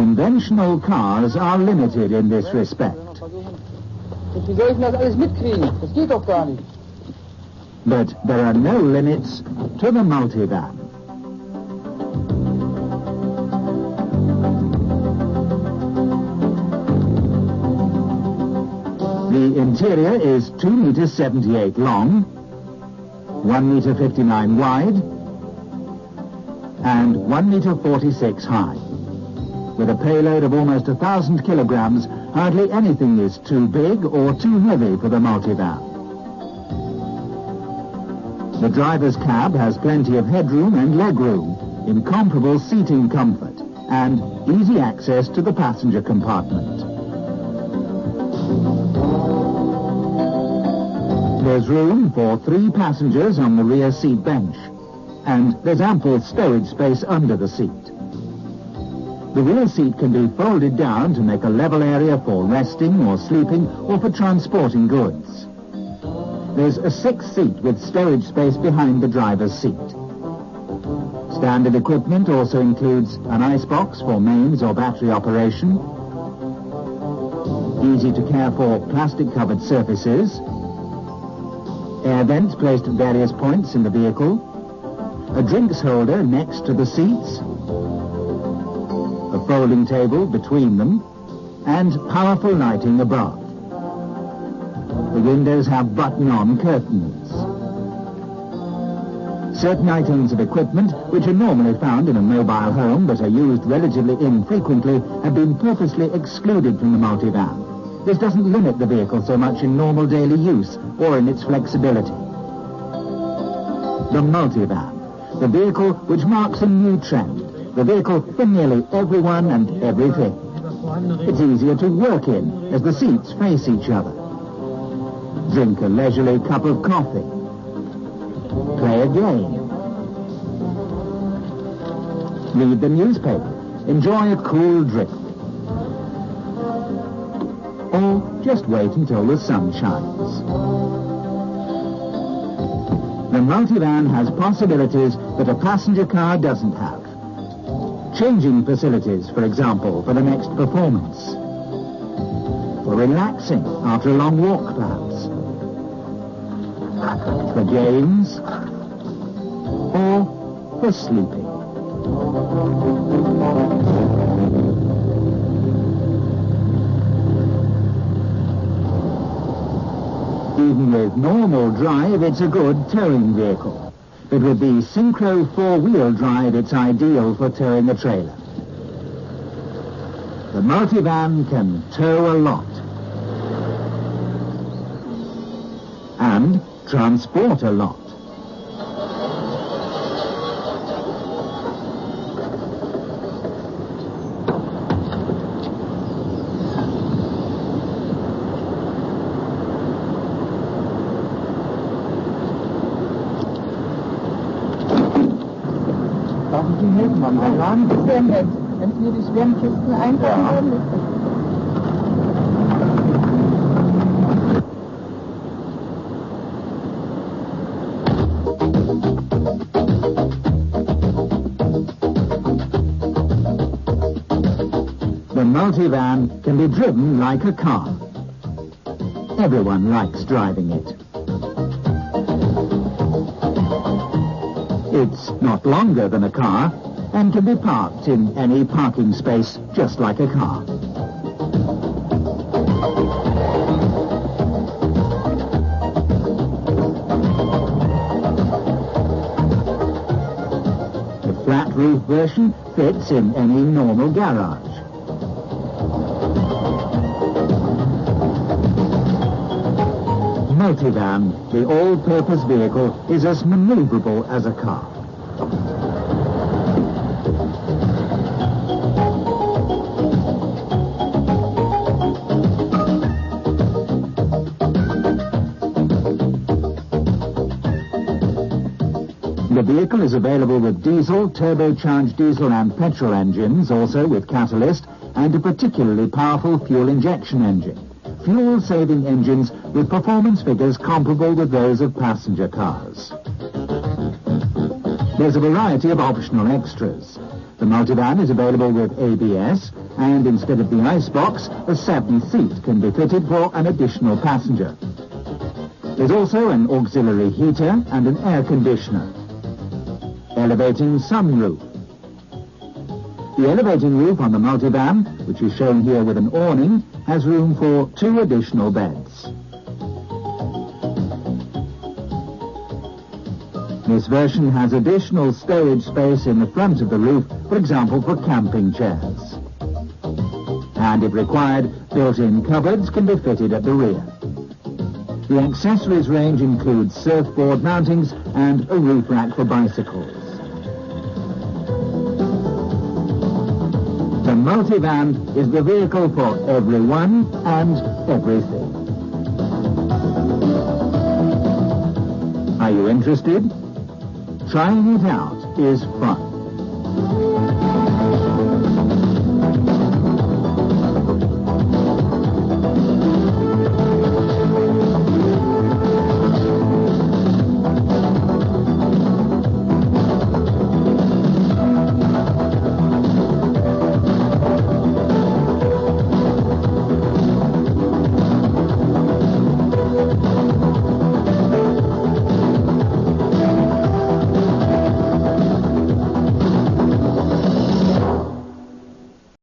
Conventional cars are limited in this respect. Wie soll ich denn das alles mitkriegen? Das geht doch gar nicht. But there are no limits to the multivan. The interior is 2 meters 78 long, 1 meter 59 wide, and 1 meter 46 high. With a payload of almost 1,000 kilograms, hardly anything is too big or too heavy for the multivan. The driver's cab has plenty of headroom and legroom, incomparable seating comfort, and easy access to the passenger compartment. There's room for 3 passengers on the rear seat bench, and there's ample stowage space under the seat. The rear seat can be folded down to make a level area for resting or sleeping or for transporting goods. There's a 6th seat with stowage space behind the driver's seat. Standard equipment also includes an icebox for mains or battery operation, easy to care for plastic-covered surfaces, air vents placed at various points in the vehicle, a drinks holder next to the seats, a folding table between them, and powerful lighting above. The windows have button-on curtains. Certain items of equipment, which are normally found in a mobile home but are used relatively infrequently, have been purposely excluded from the multivan. This doesn't limit the vehicle so much in normal daily use or in its flexibility. The multivan, the vehicle which marks a new trend, the vehicle for nearly everyone and everything. It's easier to work in as the seats face each other. Drink a leisurely cup of coffee. Play a game. Read the newspaper. Enjoy a cool drink. Or just wait until the sun shines. The multivan has possibilities that a passenger car doesn't have. Changing facilities, for example, for the next performance. For relaxing after a long walk, perhaps. For games. Or for sleeping. Even with normal drive, it's a good towing vehicle. But with the Synchro 4-wheel drive, it's ideal for towing a trailer. The multivan can tow a lot. And transport a lot. Darf ich Ihnen helfen, Mann? Nein, das wäre nett. Wenn Sie mir die schweren Kisten einpacken würden. The multivan can be driven like a car. Everyone likes driving it. It's not longer than a car and can be parked in any parking space just like a car. The flat roof version fits in any normal garage. Multivan, the all-purpose vehicle, is as maneuverable as a car. The vehicle is available with diesel, turbocharged diesel and petrol engines, also with catalyst, and a particularly powerful fuel injection engine. Fuel-saving engines with performance figures comparable with those of passenger cars. There's a variety of optional extras. The multivan is available with ABS, and instead of the icebox, a 7 seat can be fitted for an additional passenger. There's also an auxiliary heater and an air conditioner. Elevating sunroof. The elevating roof on the multivan, which is shown here with an awning, has room for 2 additional beds. This version has additional stowage space in the front of the roof, for example, for camping chairs. And if required, built-in cupboards can be fitted at the rear. The accessories range includes surfboard mountings and a roof rack for bicycles. The multivan is the vehicle for everyone and everything. Are you interested? Trying it out is fun.